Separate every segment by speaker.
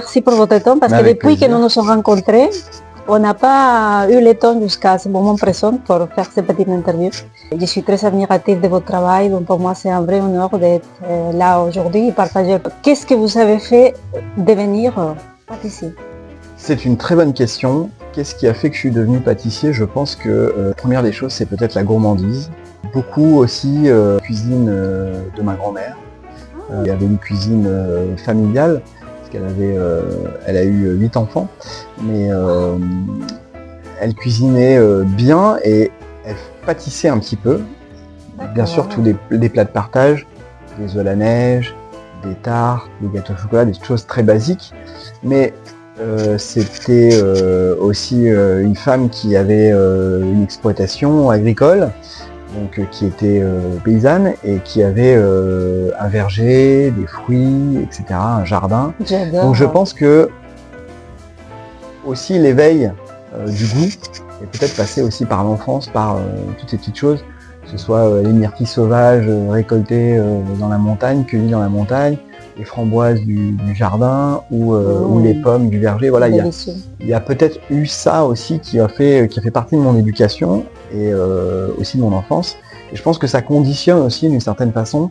Speaker 1: Merci pour votre temps parce que
Speaker 2: Avec
Speaker 1: depuis que
Speaker 2: plaisir.
Speaker 1: nous nous sommes rencontrés, on n'a pas eu le temps jusqu'à ce moment présent pour faire cette petite interview. Je suis très admirative de votre travail, donc pour moi c'est un vrai honneur d'être là aujourd'hui et partager. Qu'est-ce que vous avez fait devenir pâtissier?
Speaker 2: C'est une très bonne question. Qu'est-ce qui a fait que je suis devenu pâtissier? Je pense que la première des choses, c'est peut-être la gourmandise. Beaucoup aussi cuisine de ma grand-mère. Il y avait une cuisine familiale, parce elle a eu 8 enfants, mais elle cuisinait bien et elle pâtissait un petit peu. Bien sûr, tous des plats de partage, des œufs à la neige, des tartes, des gâteaux au chocolat, des choses très basiques. Mais c'était aussi une femme qui avait une exploitation agricole, donc qui était paysanne et qui avait un verger, des fruits, etc., un jardin.
Speaker 1: J'adore.
Speaker 2: Donc je pense que aussi l'éveil du goût est peut-être passé aussi par l'enfance, par toutes ces petites choses, que ce soit les myrtilles sauvages récoltées dans la montagne, cueillies dans la montagne, les framboises du jardin ou les pommes du verger. Voilà, il y a peut-être eu ça aussi qui a fait partie de mon éducation et aussi de mon enfance. Et je pense que ça conditionne aussi d'une certaine façon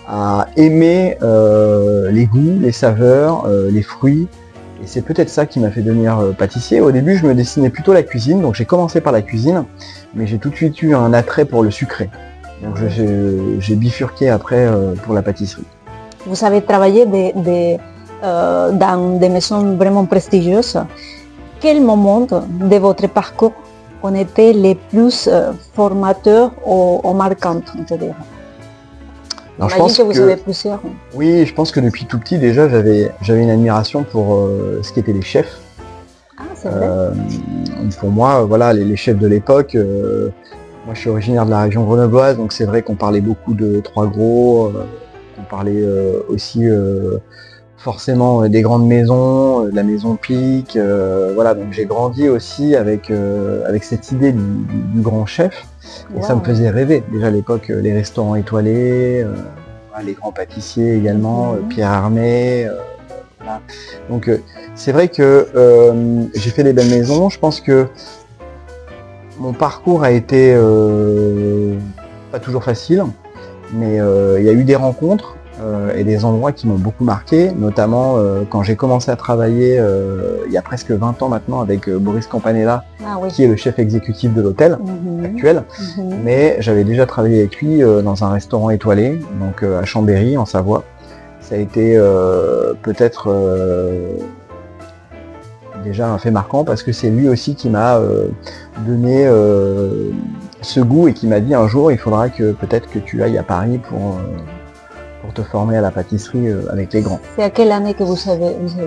Speaker 2: à aimer les goûts, les saveurs, les fruits. Et c'est peut-être ça qui m'a fait devenir pâtissier. Au début, je me destinais plutôt à la cuisine, donc j'ai commencé par la cuisine, mais j'ai tout de suite eu un attrait pour le sucré. Donc j'ai bifurqué après pour la pâtisserie.
Speaker 1: Vous avez travaillé dans des maisons vraiment prestigieuses. Quel moment de votre parcours ont été les plus formateurs ou marquants, on peut dire?
Speaker 2: Alors,
Speaker 1: J'imagine que vous avez plusieurs.
Speaker 2: Oui, je pense que depuis tout petit déjà j'avais une admiration pour ce qu'étaient les chefs.
Speaker 1: Ah, c'est vrai.
Speaker 2: Pour moi, voilà, les chefs de l'époque. Moi, je suis originaire de la région grenobloise, donc c'est vrai qu'on parlait beaucoup de Trois Gros. On parlait aussi forcément des grandes maisons, de la maison Pic. Voilà, donc j'ai grandi aussi avec cette idée du grand chef. Et ça me faisait rêver. Déjà à l'époque, les restaurants étoilés, les grands pâtissiers également, Pierre Hermé. Voilà. Donc c'est vrai que j'ai fait des belles maisons. Je pense que mon parcours a été pas toujours facile, mais il y a eu des rencontres et des endroits qui m'ont beaucoup marqué, notamment quand j'ai commencé à travailler il y a presque 20 ans maintenant avec Boris Campanella, qui est le chef exécutif de l'hôtel actuel. Mais j'avais déjà travaillé avec lui dans un restaurant étoilé, donc à Chambéry, en Savoie. Ça a été peut-être déjà un fait marquant parce que c'est lui aussi qui m'a donné ce goût et qui m'a dit un jour il faudra que peut-être que tu ailles à Paris pour te former à la pâtisserie avec les grands.
Speaker 1: C'est à quelle année que vous avez quitté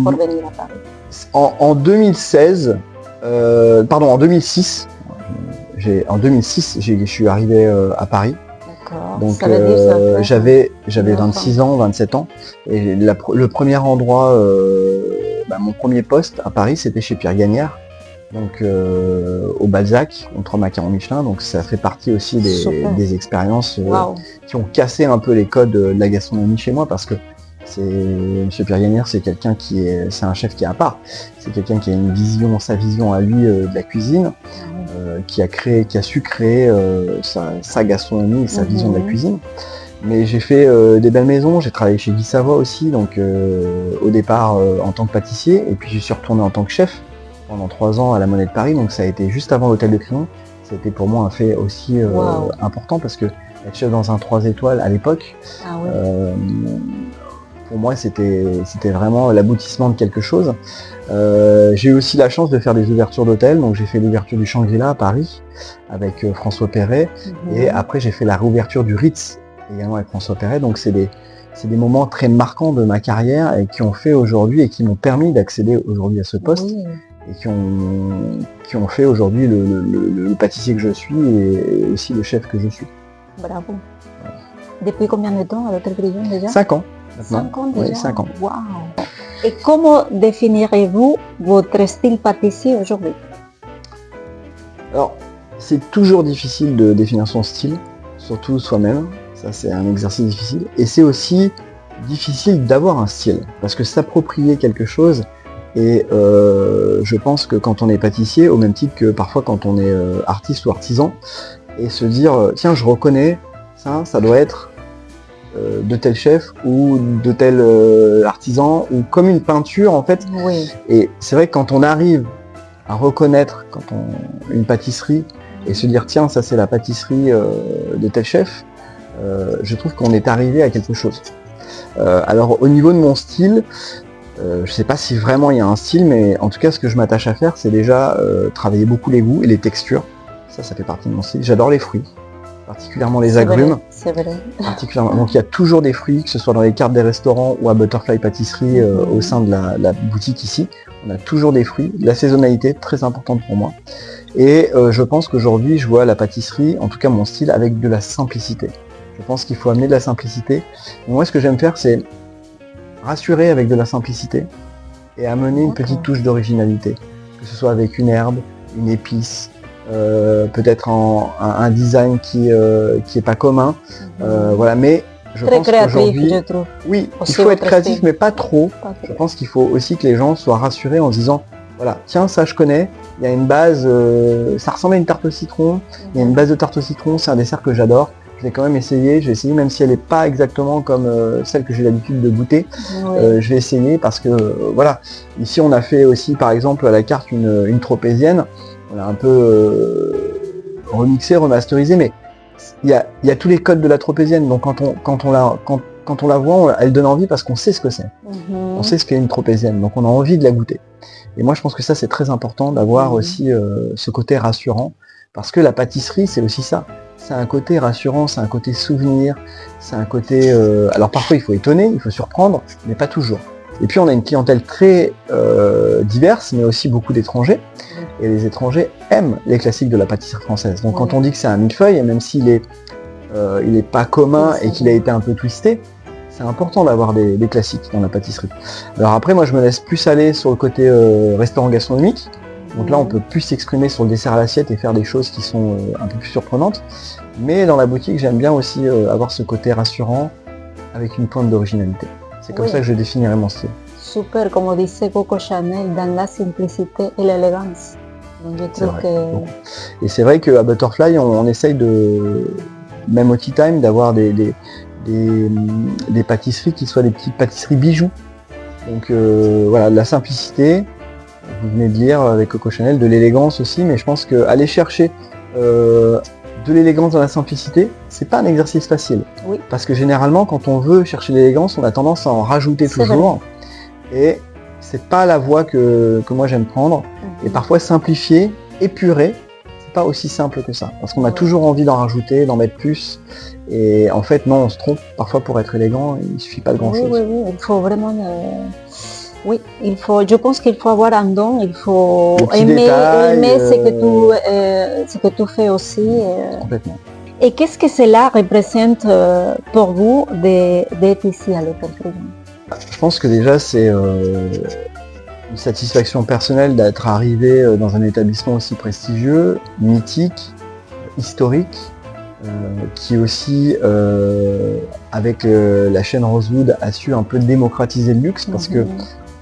Speaker 1: pour venir à Paris?
Speaker 2: En 2016, pardon, en 2006. En 2006, je suis arrivé à Paris. Donc j'avais 26 ans, 27 ans. Et le premier endroit, mon premier poste à Paris, c'était chez Pierre Gagnard. Donc au Balzac, on 3 macarons Michelin, donc ça fait partie aussi des expériences qui ont cassé un peu les codes de la gastronomie chez moi, parce que Monsieur Pierre Gagnard, c'est quelqu'un c'est un chef qui est à part. C'est quelqu'un qui a sa vision à lui de la cuisine, qui a su créer sa gastronomie et sa vision de la cuisine. Mais j'ai fait des belles maisons, j'ai travaillé chez Guy Savoie aussi, donc au départ en tant que pâtissier, et puis je suis retourné en tant que chef pendant 3 ans à la Monnaie de Paris, donc ça a été juste avant l'hôtel de Crillon. Ça a été pour moi un fait aussi important, parce que être chef dans un 3 étoiles à l'époque, pour moi c'était vraiment l'aboutissement de quelque chose. J'ai eu aussi la chance de faire des ouvertures d'hôtels, donc j'ai fait l'ouverture du Shangri-La à Paris avec François Perret, et après j'ai fait la réouverture du Ritz également avec François Perret, donc c'est des moments très marquants de ma carrière et qui ont fait aujourd'hui et qui m'ont permis d'accéder aujourd'hui à ce poste. Et qui ont fait aujourd'hui le pâtissier que je suis et aussi le chef que je suis.
Speaker 1: Bravo. Depuis combien de temps à l'hôtel Crillon déjà?
Speaker 2: 5 ans maintenant.
Speaker 1: 5 ans déjà?
Speaker 2: Oui, 5 ans.
Speaker 1: Wow. Et comment définirez-vous votre style pâtissier aujourd'hui?
Speaker 2: Alors, c'est toujours difficile de définir son style, surtout soi-même. Ça, c'est un exercice difficile. Et c'est aussi difficile d'avoir un style, parce que s'approprier quelque chose, et je pense que quand on est pâtissier, au même titre que parfois quand on est artiste ou artisan, et se dire tiens, je reconnais ça doit être de tel chef ou de tel artisan, ou comme une peinture en fait.
Speaker 1: Oui.
Speaker 2: Et c'est vrai que quand on arrive à reconnaître une pâtisserie et se dire tiens, ça c'est la pâtisserie de tel chef, je trouve qu'on est arrivé à quelque chose. Alors au niveau de mon style, je sais pas si vraiment il y a un style, mais en tout cas ce que je m'attache à faire, c'est déjà travailler beaucoup les goûts et les textures. Ça fait partie de mon style. J'adore les fruits, particulièrement les agrumes.
Speaker 1: C'est vrai.
Speaker 2: Particulièrement. Donc il y a toujours des fruits, que ce soit dans les cartes des restaurants ou à Butterfly Pâtisserie au sein de la boutique ici. On a toujours des fruits. La saisonnalité, très importante pour moi. Et je pense qu'aujourd'hui, je vois la pâtisserie, en tout cas mon style, avec de la simplicité. Je pense qu'il faut amener de la simplicité. Et moi, ce que j'aime faire, c'est rassurer avec de la simplicité et amener une petite touche d'originalité. Que ce soit avec une herbe, une épice, peut-être un design qui est pas commun. Voilà, mais je pense qu'aujourd'hui, oui, il faut être créatif, mais pas trop. Je pense qu'il faut aussi que les gens soient rassurés en se disant, voilà, tiens, ça je connais, il y a une base, ça ressemble à une tarte au citron, il y a une base de tarte au citron, c'est un dessert que j'adore, je vais quand même essayer, même si elle n'est pas exactement comme celle que j'ai l'habitude de goûter, je vais essayer parce que, voilà, ici on a fait aussi par exemple à la carte une tropézienne, on a un peu remixé, remasterisé, mais il y a tous les codes de la tropézienne, donc quand on la voit, elle donne envie parce qu'on sait ce que c'est. On sait ce qu'est une tropézienne, donc on a envie de la goûter. Et moi je pense que ça c'est très important d'avoir aussi ce côté rassurant, parce que la pâtisserie c'est aussi ça. C'est un côté rassurant, c'est un côté souvenir, c'est un côté... alors parfois il faut étonner, il faut surprendre, mais pas toujours. Et puis on a une clientèle très diverse, mais aussi beaucoup d'étrangers. Et les étrangers aiment les classiques de la pâtisserie française. Donc quand on dit que c'est un millefeuille, et même s'il est pas commun et qu'il a été un peu twisté, c'est important d'avoir des classiques dans la pâtisserie. Alors après, moi je me laisse plus aller sur le côté restaurant gastronomique. Donc là on peut plus s'exprimer sur le dessert à l'assiette et faire des choses qui sont un peu plus surprenantes. Mais dans la boutique, j'aime bien aussi avoir ce côté rassurant avec une pointe d'originalité. C'est comme ça que je définirais mon style.
Speaker 1: Super, comme disait Coco Chanel, dans la simplicité et l'élégance. Donc je trouve que...
Speaker 2: Et c'est vrai qu'à Butterfly, on essaye même au Tea Time, d'avoir des pâtisseries qui soient des petites pâtisseries bijoux. Donc voilà, de la simplicité, vous venez de lire avec Coco Chanel, de l'élégance aussi, mais je pense qu'aller chercher de l'élégance dans la simplicité, c'est pas un exercice facile.
Speaker 1: Oui.
Speaker 2: Parce que généralement, quand on veut chercher l'élégance, on a tendance à en rajouter toujours. Et c'est pas la voie que moi j'aime prendre. Et parfois simplifier, épurer, c'est pas aussi simple que ça. Parce qu'on a toujours envie d'en rajouter, d'en mettre plus. Et en fait, non, on se trompe. Parfois, pour être élégant, il suffit pas de grand-chose.
Speaker 1: Oui, il faut vraiment... Oui, je pense qu'il faut avoir un don, il faut aimer ce que tu fais aussi.
Speaker 2: Complètement.
Speaker 1: Et qu'est-ce que cela représente pour vous d'être ici à l'Hôtel Crillon?
Speaker 2: Je pense que déjà c'est une satisfaction personnelle d'être arrivé dans un établissement aussi prestigieux, mythique, historique, qui aussi, avec la chaîne Rosewood, a su un peu démocratiser le luxe, parce que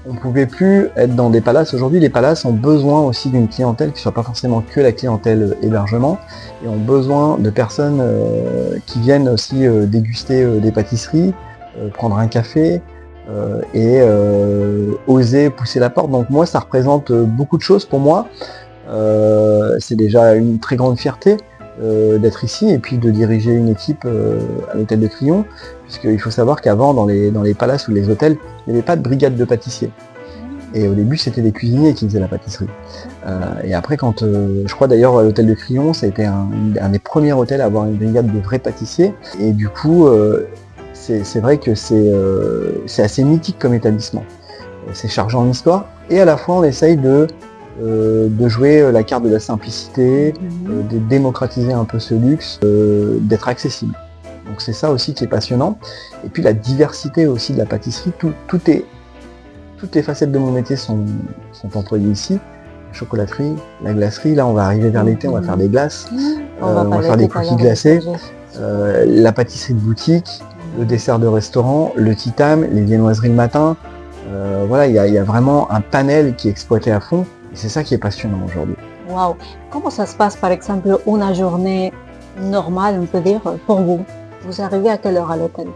Speaker 2: on ne pouvait plus être dans des palaces. Aujourd'hui, les palaces ont besoin aussi d'une clientèle qui ne soit pas forcément que la clientèle hébergement, et ont besoin de personnes qui viennent aussi déguster des pâtisseries, prendre un café, et oser pousser la porte. Donc moi, ça représente beaucoup de choses pour moi. C'est déjà une très grande fierté d'être ici et puis de diriger une équipe à l'hôtel de Crillon, puisqu'il faut savoir qu'avant, dans les palaces ou les hôtels, il n'y avait pas de brigade de pâtissiers. Et au début, c'était des cuisiniers qui faisaient la pâtisserie. Et après, quand je crois d'ailleurs à l'hôtel de Crillon, ça a été un des premiers hôtels à avoir une brigade de vrais pâtissiers. Et du coup, c'est vrai que c'est assez mythique comme établissement. C'est chargé en histoire et à la fois on essaye de jouer la carte de la simplicité, de démocratiser un peu ce luxe, d'être accessible. Donc c'est ça aussi qui est passionnant. Et puis la diversité aussi de la pâtisserie, toutes les facettes de mon métier sont employées ici. La chocolaterie, la glacerie, là on va arriver vers l'été, on va faire des glaces, on va faire des cookies glacés, la pâtisserie de boutique, le dessert de restaurant, le tea time, les viennoiseries le matin. Voilà, il y a vraiment un panel qui est exploité à fond. Et c'est ça qui est passionnant aujourd'hui.
Speaker 1: Wow. Comment ça se passe, par exemple, une journée normale, on peut dire, pour vous? Vous arrivez à quelle heure à l'hôtel?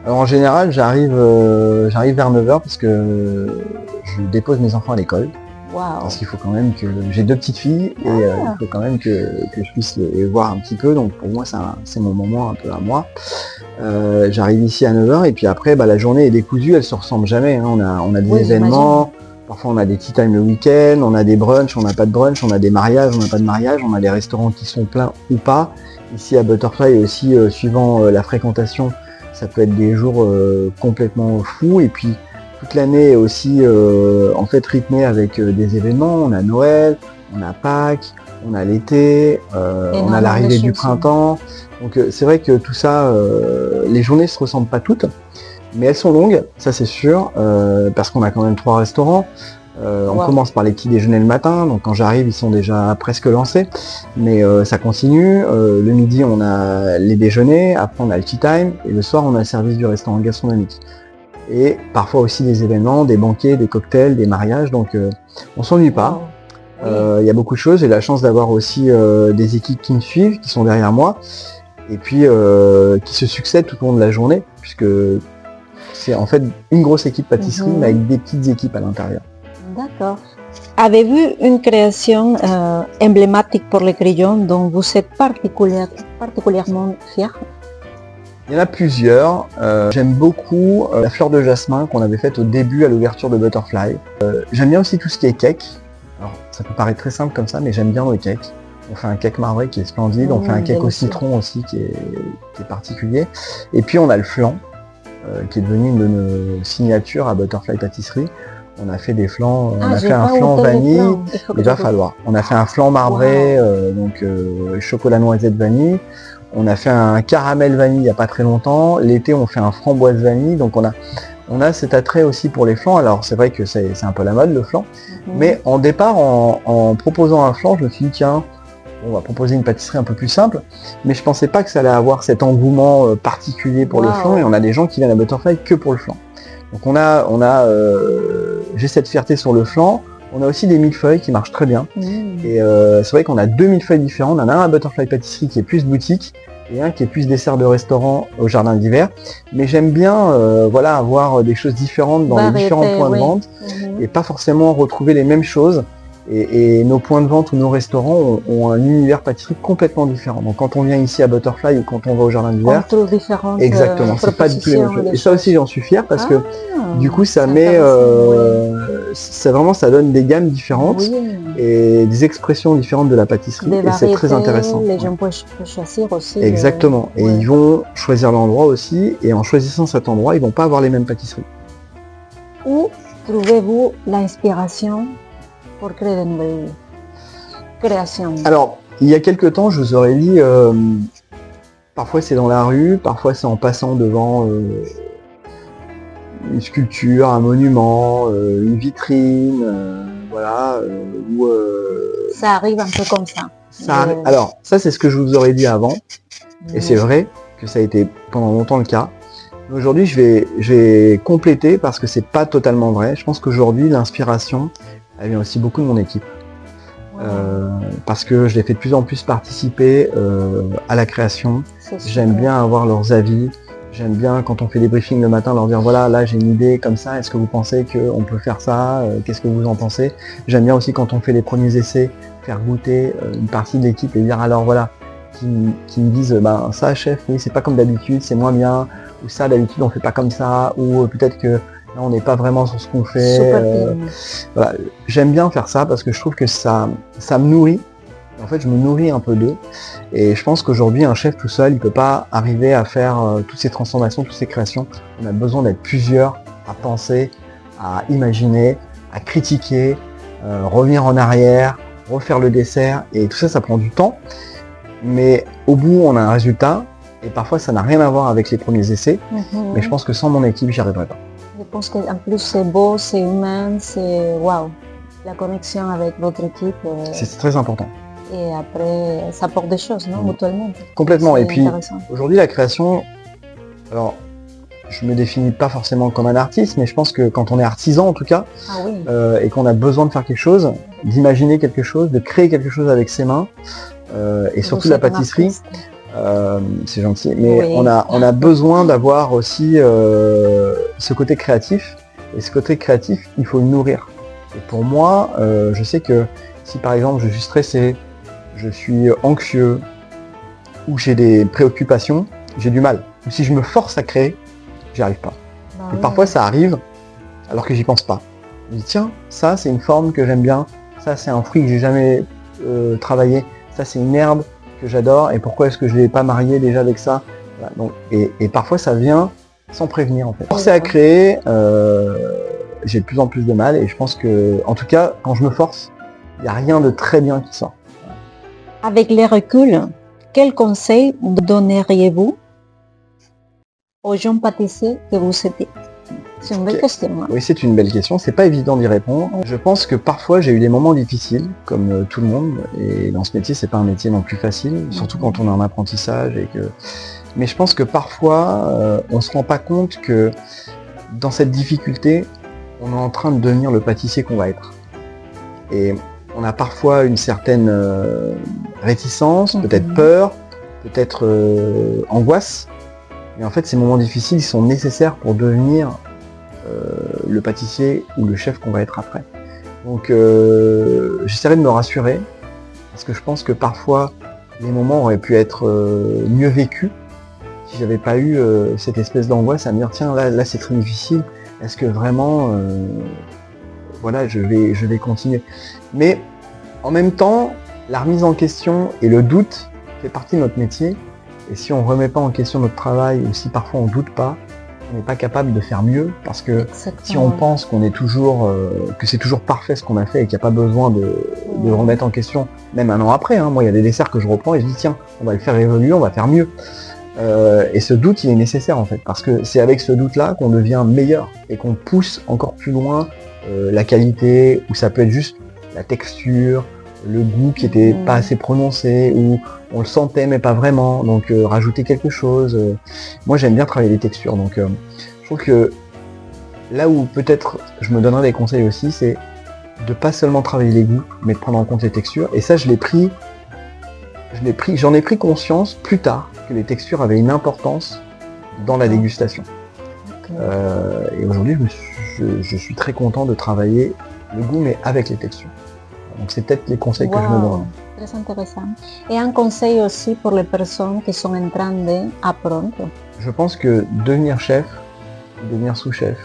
Speaker 2: Alors en général, j'arrive vers 9h parce que je dépose mes enfants à l'école.
Speaker 1: Wow.
Speaker 2: Parce qu'il faut quand même que... J'ai 2 petites filles et il faut quand même que je puisse les voir un petit peu. Donc pour moi, c'est mon moment un peu à moi. J'arrive ici à 9h et puis après, la journée est décousue, elle se ressemble jamais. Hein. On a des événements, parfois on a des tea time le week-end, on a des brunchs, on n'a pas de brunch, on a des mariages, on n'a pas de mariage, on a des restaurants qui sont pleins ou pas. Ici à Butterfly aussi, suivant la fréquentation, ça peut être des jours complètement fous. Et puis toute l'année est aussi en fait rythmée avec des événements. On a Noël, on a Pâques, on a l'été, on a l'arrivée du printemps. Donc c'est vrai que tout ça, les journées ne se ressemblent pas toutes, mais elles sont longues, ça c'est sûr, parce qu'on a quand même 3 restaurants. On commence par les petits déjeuners le matin, donc quand j'arrive ils sont déjà presque lancés, mais ça continue. Le midi on a les déjeuners, après on a le tea time, et le soir on a le service du restaurant gastronomique. Et parfois aussi des événements, des banquets, des cocktails, des mariages, donc on s'ennuie pas. Il y a beaucoup de choses, j'ai la chance d'avoir aussi des équipes qui me suivent, qui sont derrière moi, et puis qui se succèdent tout au long de la journée, puisque c'est en fait une grosse équipe pâtisserie, mais avec des petites équipes à l'intérieur.
Speaker 1: D'accord. Avez-vous une création emblématique pour les crayons dont vous êtes particulièrement fier?
Speaker 2: Il y en a plusieurs. J'aime beaucoup la fleur de jasmin qu'on avait faite au début à l'ouverture de Butterfly. J'aime bien aussi tout ce qui est cake. Alors ça peut paraître très simple comme ça, mais j'aime bien le cake. On fait un cake marbré qui est splendide, on fait un cake au citron aussi qui est particulier. Et puis on a le flan, qui est devenu une de nos signatures à Butterfly Pâtisserie. On a fait des flans, on a fait un flan vanille, il va falloir. On a fait un flan marbré, donc chocolat noisette vanille. On a fait un caramel vanille il n'y a pas très longtemps. L'été on fait un framboise vanille, donc on a cet attrait aussi pour les flans. Alors c'est vrai que c'est un peu la mode le flan, mais en départ en proposant un flan, je me suis dit tiens, on va proposer une pâtisserie un peu plus simple, mais je pensais pas que ça allait avoir cet engouement particulier pour le flan, et on a des gens qui viennent à Butterfly que pour le flan. Donc j'ai cette fierté sur le flan. On a aussi des millefeuilles qui marchent très bien. Et c'est vrai qu'on a 2 millefeuilles différents. On en a un à Butterfly Pâtisserie qui est plus boutique et un qui est plus dessert de restaurant au jardin d'hiver. Mais j'aime bien avoir des choses différentes dans les différents points de vente et pas forcément retrouver les mêmes choses. Et nos points de vente ou nos restaurants ont un univers pâtisserie complètement différent. Donc quand on vient ici à Butterfly ou quand on va au jardin d'hiver, exactement, c'est pas du tout les mêmes choses. Et ça aussi j'en suis fier parce que du coup ça met, ça donne des gammes différentes et des expressions différentes de la pâtisserie, et c'est très intéressant.
Speaker 1: Les gens peuvent choisir aussi.
Speaker 2: Exactement, et ils vont choisir l'endroit aussi, et en choisissant cet endroit, ils vont pas avoir les mêmes pâtisseries.
Speaker 1: Où trouvez-vous l'inspiration pour créer de nouvelles créations?
Speaker 2: Alors, il y a quelques temps, je vous aurais dit, parfois c'est dans la rue, parfois c'est en passant devant une sculpture, un monument, une vitrine, où...
Speaker 1: Ça arrive un peu comme ça.
Speaker 2: Alors, ça c'est ce que je vous aurais dit avant, et c'est vrai que ça a été pendant longtemps le cas. Aujourd'hui, je vais compléter parce que c'est pas totalement vrai. Je pense qu'aujourd'hui, l'inspiration, elle vient aussi beaucoup de mon équipe. Parce que je les fais de plus en plus participer à la création. J'aime bien avoir leurs avis. J'aime bien quand on fait des briefings le matin leur dire voilà, là j'ai une idée comme ça, est-ce que vous pensez qu'on peut faire ça, qu'est-ce que vous en pensez? J'aime bien aussi quand on fait les premiers essais, faire goûter une partie de l'équipe et dire alors voilà, qui me disent ça chef, oui c'est pas comme d'habitude, c'est moins bien, ou ça d'habitude on fait pas comme ça, ou peut-être que là on n'est pas vraiment sur ce qu'on fait. Voilà. J'aime bien faire ça parce que je trouve que ça me nourrit. En fait je me nourris un peu d'eux, et je pense qu'aujourd'hui un chef tout seul il peut pas arriver à faire toutes ces transformations, toutes ces créations. On a besoin d'être plusieurs à penser, à imaginer, à critiquer, revenir en arrière, refaire le dessert, et tout ça ça prend du temps, mais au bout on a un résultat, et parfois ça n'a rien à voir avec les premiers essais, mais je pense que sans mon équipe j'y arriverais pas.
Speaker 1: Je pense qu'en plus c'est beau, c'est humain, c'est waouh, la connexion avec votre équipe.
Speaker 2: C'est très important.
Speaker 1: Et après, ça apporte des choses, non, mutuellement.
Speaker 2: Complètement. Et puis, aujourd'hui, la création, alors, je me définis pas forcément comme un artiste, mais je pense que quand on est artisan en tout cas,
Speaker 1: Ah oui.
Speaker 2: et qu'on a besoin de faire quelque chose, d'imaginer quelque chose, de créer quelque chose avec ses mains, et surtout
Speaker 1: Vous
Speaker 2: la
Speaker 1: êtes un
Speaker 2: pâtisserie,
Speaker 1: artiste.
Speaker 2: c'est gentil, mais
Speaker 1: Oui.
Speaker 2: on a besoin d'avoir aussi ce côté créatif, et ce côté créatif, il faut le nourrir. Et pour moi, je sais que si par exemple je suis stressé, je suis anxieux, ou j'ai des préoccupations, j'ai du mal. Ou si je me force à créer, j'y arrive pas.
Speaker 1: Bah
Speaker 2: Et
Speaker 1: oui.
Speaker 2: parfois ça arrive alors que j'y pense pas. Je dis tiens, ça c'est une forme que j'aime bien, ça c'est un fruit que j'ai jamais travaillé, ça c'est une herbe que j'adore et pourquoi est-ce que je l'ai pas marié déjà avec ça. Voilà, donc, et parfois ça vient sans prévenir en fait. Forcer à créer, j'ai de plus en plus de mal et je pense que, en tout cas, quand je me force, il n'y a rien de très bien qui sort.
Speaker 1: Avec les reculs, quel conseil donneriez-vous aux jeunes pâtissiers que vous étiez? C'est une belle question. Hein?
Speaker 2: Oui, c'est une belle question. C'est pas évident d'y répondre. Je pense que parfois j'ai eu des moments difficiles, comme tout le monde. Et dans ce métier, c'est pas un métier non plus facile, surtout quand on est en apprentissage et que. Mais je pense que parfois, on se rend pas compte que dans cette difficulté, on est en train de devenir le pâtissier qu'on va être. Et on a parfois une certaine réticence, peut-être peur, peut-être angoisse. Mais en fait, ces moments difficiles, ils sont nécessaires pour devenir le pâtissier ou le chef qu'on va être après. Donc j'essaierai de me rassurer, parce que je pense que parfois, les moments auraient pu être mieux vécus si j'avais pas eu cette espèce d'angoisse à me dire tiens, là c'est très difficile, est-ce que vraiment voilà, je vais continuer. Mais en même temps, la remise en question et le doute fait partie de notre métier. Et si on ne remet pas en question notre travail, ou si parfois on ne doute pas, on n'est pas capable de faire mieux. Parce que
Speaker 1: Exactement.
Speaker 2: si on pense qu'on est toujours, que c'est toujours parfait ce qu'on a fait et qu'il n'y a pas besoin de remettre en question, même un an après, hein, moi il y a des desserts que je reprends et je dis tiens, on va le faire évoluer, on va faire mieux. Et ce doute, il est nécessaire en fait, parce que c'est avec ce doute-là qu'on devient meilleur et qu'on pousse encore plus loin la qualité, ou ça peut être juste la texture, le goût qui était pas assez prononcé, ou on le sentait mais pas vraiment, donc rajouter quelque chose. Moi j'aime bien travailler les textures, donc je trouve que là où peut-être je me donnerais des conseils aussi, c'est de pas seulement travailler les goûts, mais de prendre en compte les textures. Et ça j'en ai pris conscience plus tard que les textures avaient une importance dans la dégustation. Et aujourd'hui je suis très content de travailler le goût mais avec les textures. Donc c'est peut-être les conseils que je me donne.
Speaker 1: Très intéressant. Et un conseil aussi pour les personnes qui sont en train d'apprendre.
Speaker 2: Je pense que devenir chef, devenir sous-chef,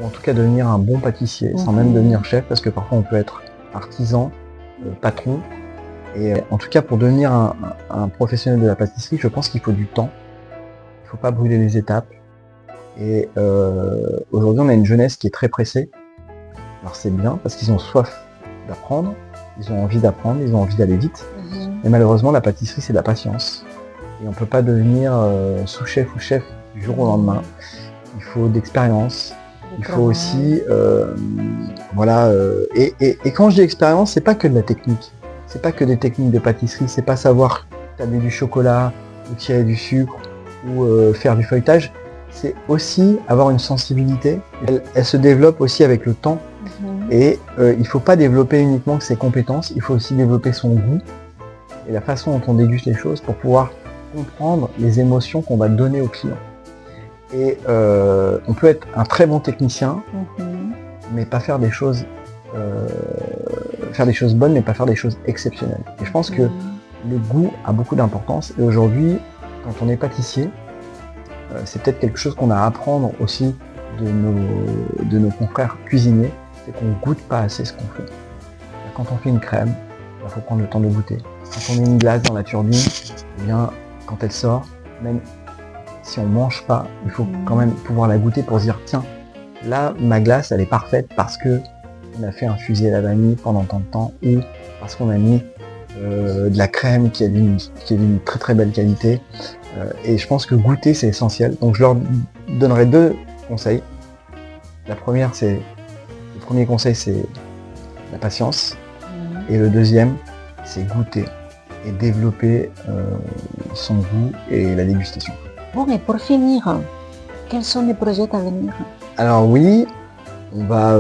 Speaker 2: ou en tout cas devenir un bon pâtissier, sans même devenir chef, parce que parfois on peut être artisan, patron. Et en tout cas pour devenir un professionnel de la pâtisserie, je pense qu'il faut du temps. Il ne faut pas brûler les étapes. Et aujourd'hui on a une jeunesse qui est très pressée. Alors c'est bien parce qu'ils ont soif d'apprendre, ils ont envie d'apprendre, ils ont envie d'aller vite. Mais malheureusement la pâtisserie c'est de la patience. Et on ne peut pas devenir sous-chef ou chef du jour au lendemain. Il faut d'expérience. Il faut aussi voilà. Et quand je dis expérience, c'est pas que de la technique. C'est pas que des techniques de pâtisserie, c'est pas savoir tabler du chocolat ou tirer du sucre ou faire du feuilletage. C'est aussi avoir une sensibilité. Elle se développe aussi avec le temps. Et il ne faut pas développer uniquement ses compétences, il faut aussi développer son goût et la façon dont on déguste les choses pour pouvoir comprendre les émotions qu'on va donner au client. Et on peut être un très bon technicien, mais pas faire des choses bonnes, mais pas faire des choses exceptionnelles. Et je pense que le goût a beaucoup d'importance. Et aujourd'hui, quand on est pâtissier, c'est peut-être quelque chose qu'on a à apprendre aussi de nos confrères cuisiniers. C'est qu'on goûte pas assez ce qu'on fait. Quand on fait une crème, il faut prendre le temps de goûter. Quand on met une glace dans la turbine, eh bien, quand elle sort, même si on mange pas, il faut quand même pouvoir la goûter pour se dire tiens, là ma glace elle est parfaite parce que on a fait infuser la vanille pendant tant de temps, ou parce qu'on a mis de la crème qui est d'une très très belle qualité. Et je pense que goûter c'est essentiel. Donc je leur donnerai 2 conseils. La première c'est Le premier conseil, c'est la patience. Et le deuxième, c'est goûter et développer son goût et la dégustation.
Speaker 1: Bon, et pour finir, Quels sont les projets à venir?
Speaker 2: Alors oui, on va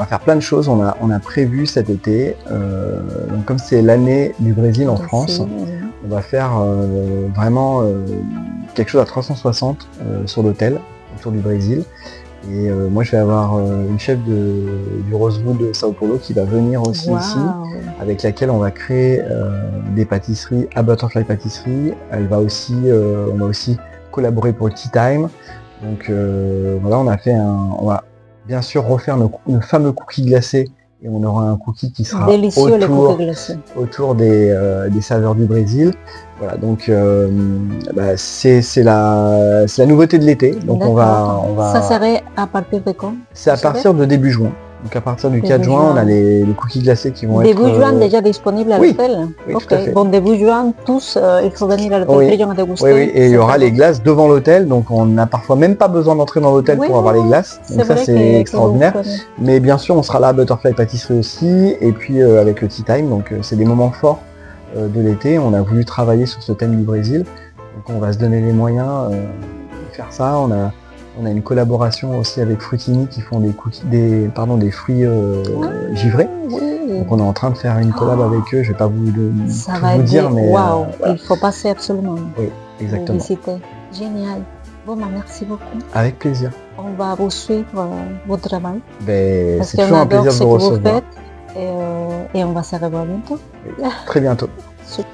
Speaker 2: faire plein de choses. On a prévu cet été, donc comme c'est l'année du Brésil en France, on va faire vraiment quelque chose à 360 sur l'hôtel autour du Brésil. Et moi je vais avoir une chef du Rosewood de Sao Paulo qui va venir aussi ici, avec laquelle on va créer des pâtisseries à Butterfly Pâtisserie. On va aussi collaborer pour le Tea Time. Donc voilà, on va bien sûr refaire nos fameux cookies glacés, et on aura un cookie qui sera
Speaker 1: délicieux, les cookies glacés.
Speaker 2: autour des saveurs du Brésil. Voilà, donc c'est la nouveauté de l'été. Donc on va.
Speaker 1: Ça serait à partir de quand?
Speaker 2: C'est à partir de début juin. Donc à partir du 4 juin, on a les cookies glacés qui vont
Speaker 1: début juin déjà disponibles à l'hôtel?
Speaker 2: Oui,
Speaker 1: ok,
Speaker 2: tout à fait.
Speaker 1: Bon, début juin, tous, il faut venir à l'hôtel Crillon à déguster.
Speaker 2: Oui, et il y aura les glaces devant l'hôtel, donc on n'a parfois même pas besoin d'entrer dans l'hôtel pour avoir les glaces. Donc ça c'est extraordinaire. Mais bien sûr, on sera là à Butterfly Pâtisserie aussi, et puis avec le Tea Time, donc c'est des moments forts de l'été. On a voulu travailler sur ce thème du Brésil, donc on va se donner les moyens de faire ça. On a une collaboration aussi avec Fruitini qui font des fruits givrés. Donc on est en train de faire une collab avec eux, je vais pas vous dire, mais
Speaker 1: waouh, il faut passer absolument.
Speaker 2: Oui, exactement.
Speaker 1: Visiter. Génial. Bon, merci beaucoup.
Speaker 2: Avec plaisir.
Speaker 1: On va vous suivre votre travail.
Speaker 2: C'est toujours un plaisir de vous recevoir.
Speaker 1: Et on va se revoir bientôt.
Speaker 2: Oui, très bientôt.
Speaker 1: Super.